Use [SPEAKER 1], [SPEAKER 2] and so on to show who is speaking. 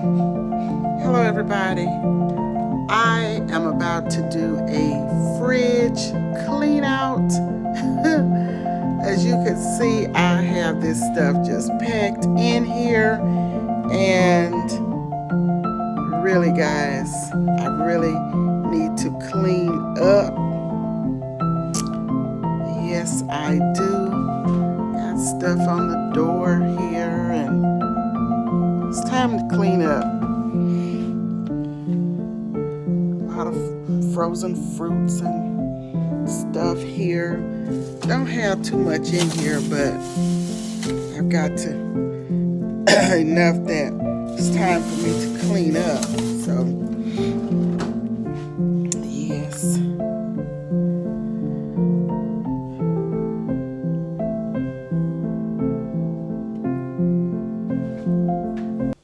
[SPEAKER 1] Hello everybody. I am about to do a fridge clean out. As you can see, I have this stuff just packed in here, and really guys, I really need to clean up. Yes, I do. Got stuff on the door here, and it's time to clean up. A lot of frozen fruits and stuff here. Don't have too much in here, but I've got to enough that it's time for me to clean up. So